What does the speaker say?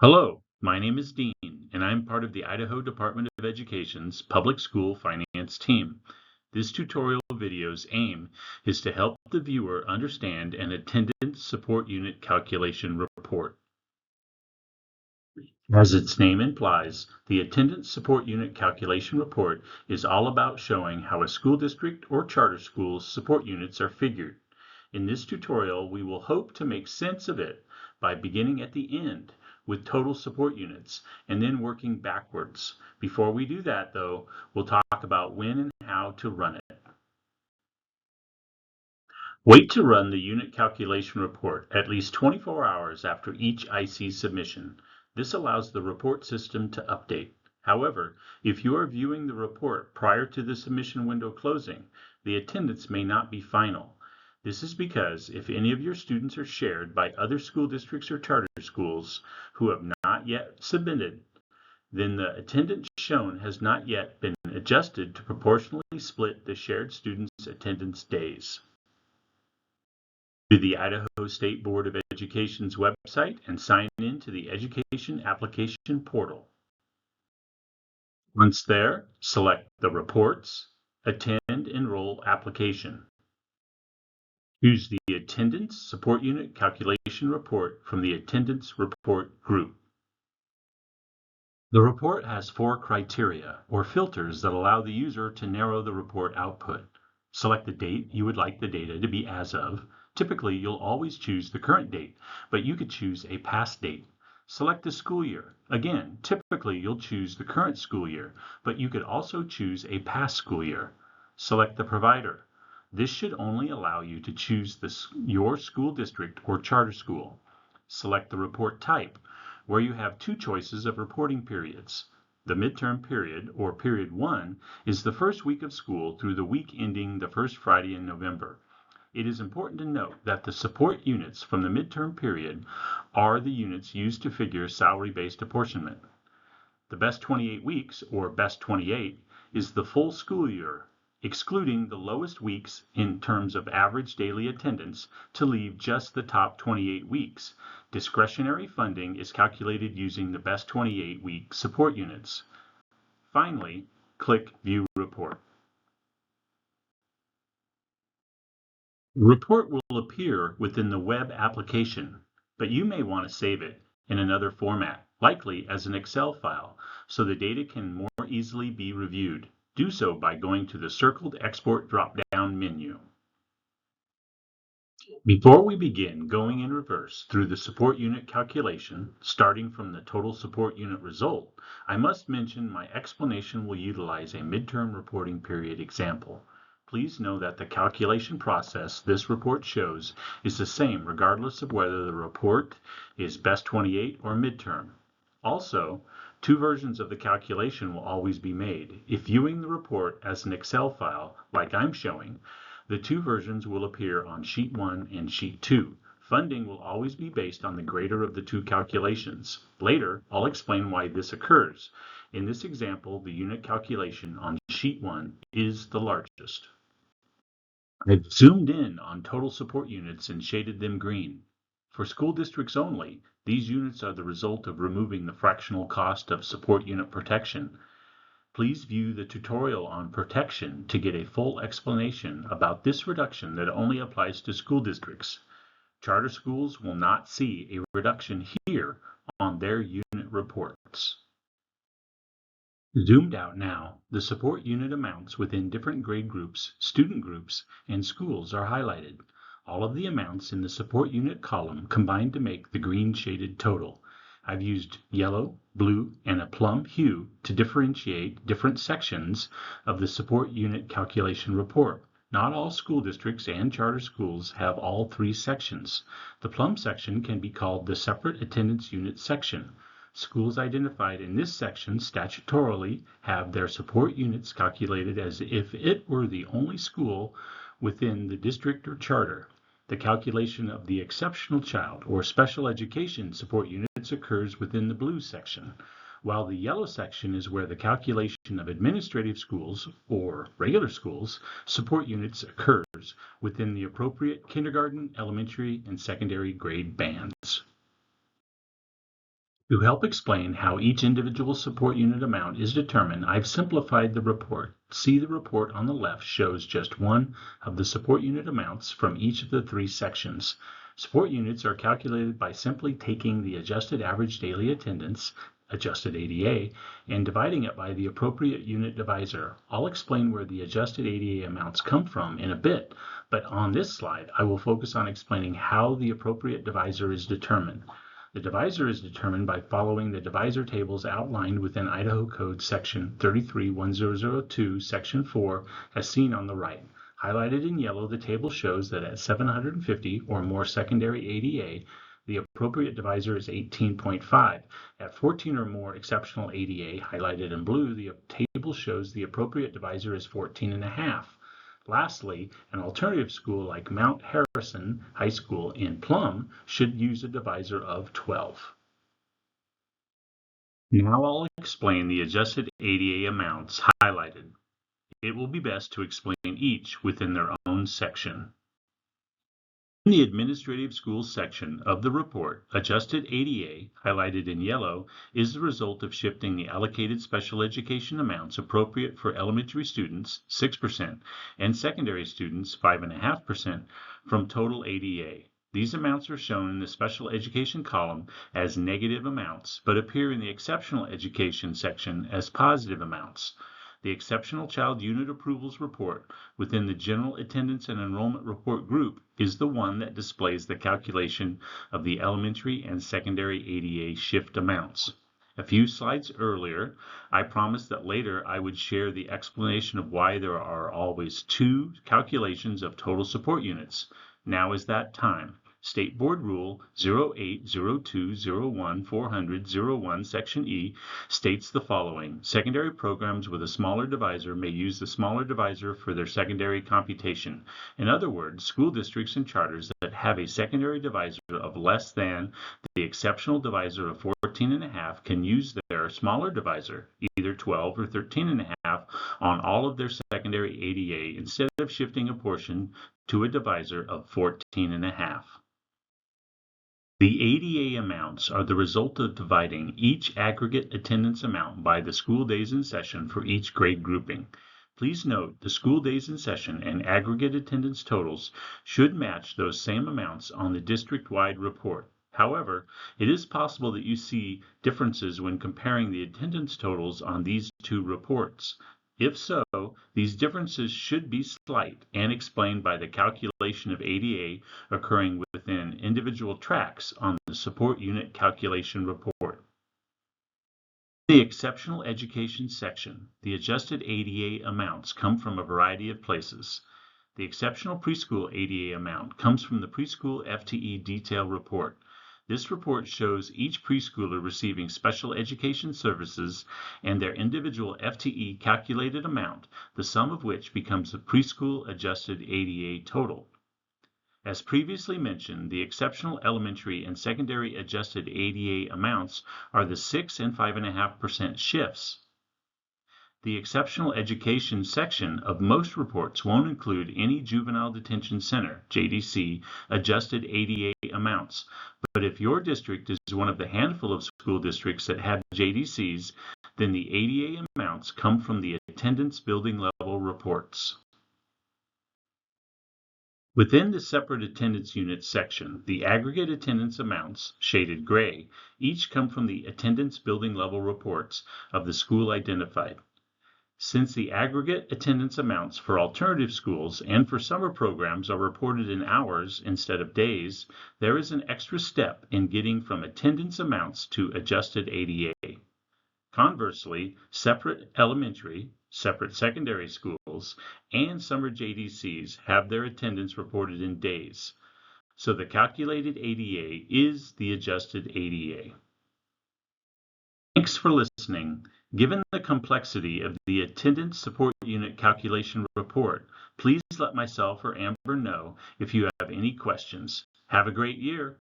Hello, my name is Dean, and I'm part of the Idaho Department of Education's Public School Finance team. This tutorial video's aim is to help the viewer understand an attendance support unit calculation report. As its name implies, the attendance support unit calculation report is all about showing how a school district or charter school's support units are figured. In this tutorial, we will hope to make sense of it by beginning at the end with total support units and then working backwards. Before we do that, though, we'll talk about when and how to run it. Wait to run the unit calculation report at least 24 hours after each IC submission. This allows the report system to update. However, if you are viewing the report prior to the submission window closing, the attendance may not be final. This is because if any of your students are shared by other school districts or charter schools who have not yet submitted, then the attendance shown has not yet been adjusted to proportionally split the shared students' attendance days. To the Idaho State Board of Education's website and sign in to the Education Application Portal. Once there, select the Reports, Attend Enroll application. Choose the Attendance Support Unit Calculation Report from the Attendance Report group. The report has 4 criteria, or filters, that allow the user to narrow the report output. Select the date you would like the data to be as of. Typically, you'll always choose the current date, but you could choose a past date. Select the school year. Again, typically you'll choose the current school year, but you could also choose a past school year. Select the provider. This should only allow you to choose your school district or charter school. Select the report type, where you have 2 choices of reporting periods. The midterm period, or period 1, is the first week of school through the week ending the first Friday in November. It is important to note that the support units from the midterm period are the units used to figure salary-based apportionment. The best 28 weeks, or best 28, is the full school year, excluding the lowest weeks in terms of average daily attendance to leave just the top 28 weeks. Discretionary funding is calculated using the best 28-week support units. Finally, click View Report. The report will appear within the web application, but you may want to save it in another format, likely as an Excel file, so the data can more easily be reviewed. Do so by going to the circled Export drop-down menu. Before we begin going in reverse through the support unit calculation, starting from the total support unit result, I must mention my explanation will utilize a midterm reporting period example. Please know that the calculation process this report shows is the same regardless of whether the report is best 28 or midterm. Also, 2 versions of the calculation will always be made. If viewing the report as an Excel file, like I'm showing, the 2 versions will appear on Sheet 1 and Sheet 2. Funding will always be based on the greater of the 2 calculations. Later, I'll explain why this occurs. In this example, the unit calculation on Sheet 1 is the largest. I've zoomed in on total support units and shaded them green. For school districts only, these units are the result of removing the fractional cost of support unit protection. Please view the tutorial on protection to get a full explanation about this reduction that only applies to school districts. Charter schools will not see a reduction here on their unit reports. Zoomed out now, the support unit amounts within different grade groups, student groups, and schools are highlighted. All of the amounts in the support unit column combine to make the green shaded total. I've used yellow, blue, and a plum hue to differentiate different sections of the support unit calculation report. Not all school districts and charter schools have all 3 sections. The plum section can be called the separate attendance unit section. Schools identified in this section statutorily have their support units calculated as if it were the only school within the district or charter. The calculation of the exceptional child or special education support units occurs within the blue section, while the yellow section is where the calculation of administrative schools or regular schools support units occurs within the appropriate kindergarten, elementary, and secondary grade bands. To help explain how each individual support unit amount is determined, I've simplified the report. See, the report on the left shows just one of the support unit amounts from each of the three sections. Support units are calculated by simply taking the adjusted average daily attendance, adjusted ADA, and dividing it by the appropriate unit divisor. I'll explain where the adjusted ADA amounts come from in a bit, but on this slide, I will focus on explaining how the appropriate divisor is determined. The divisor is determined by following the divisor tables outlined within Idaho Code Section 33-1002, Section 4, as seen on the right. Highlighted in yellow, the table shows that at 750 or more secondary ADA, the appropriate divisor is 18.5. At 14 or more exceptional ADA, highlighted in blue, the table shows the appropriate divisor is 14.5. Lastly, an alternative school like Mount Harrison High School in Plum should use a divisor of 12. Now I'll explain the adjusted ADA amounts highlighted. It will be best to explain each within their own section. In the administrative schools section of the report, adjusted ADA, highlighted in yellow, is the result of shifting the allocated special education amounts appropriate for elementary students, 6%, and secondary students, 5.5%, from total ADA. These amounts are shown in the special education column as negative amounts, but appear in the exceptional education section as positive amounts. The Exceptional Child Unit Approvals Report within the General Attendance and Enrollment Report group is the one that displays the calculation of the elementary and secondary ADA shift amounts. A few slides earlier, I promised that later I would share the explanation of why there are always two calculations of total support units. Now is that time. State Board Rule 080201-400-01 Section E states the following. Secondary programs with a smaller divisor may use the smaller divisor for their secondary computation. In other words, school districts and charters that have a secondary divisor of less than the exceptional divisor of 14.5 can use their smaller divisor, either 12 or 13.5, on all of their secondary ADA instead of shifting a portion to a divisor of 14.5. The ADA amounts are the result of dividing each aggregate attendance amount by the school days in session for each grade grouping. Please note the school days in session and aggregate attendance totals should match those same amounts on the district-wide report. However, it is possible that you see differences when comparing the attendance totals on these two reports. If so, these differences should be slight and explained by the calculation of ADA occurring within individual tracks on the support unit calculation report. In the exceptional education section, the adjusted ADA amounts come from a variety of places. The exceptional preschool ADA amount comes from the preschool FTE detail report. This report shows each preschooler receiving special education services and their individual FTE calculated amount, the sum of which becomes the preschool adjusted ADA total. As previously mentioned, the exceptional elementary and secondary adjusted ADA amounts are the 6 and 5.5% shifts. The exceptional education section of most reports won't include any juvenile detention center, JDC, adjusted ADA amounts. But if your district is one of the handful of school districts that have JDCs, then the ADA amounts come from the attendance building level reports. Within the separate attendance units section, the aggregate attendance amounts, shaded gray, each come from the attendance building level reports of the school identified. Since the aggregate attendance amounts for alternative schools and for summer programs are reported in hours instead of days, there is an extra step in getting from attendance amounts to adjusted ADA. Conversely, separate elementary, separate secondary schools, and summer JDCs have their attendance reported in days. So the calculated ADA is the adjusted ADA. Thanks for listening. Given the complexity of the attendance support unit calculation report, please let myself or Amber know if you have any questions. Have a great year.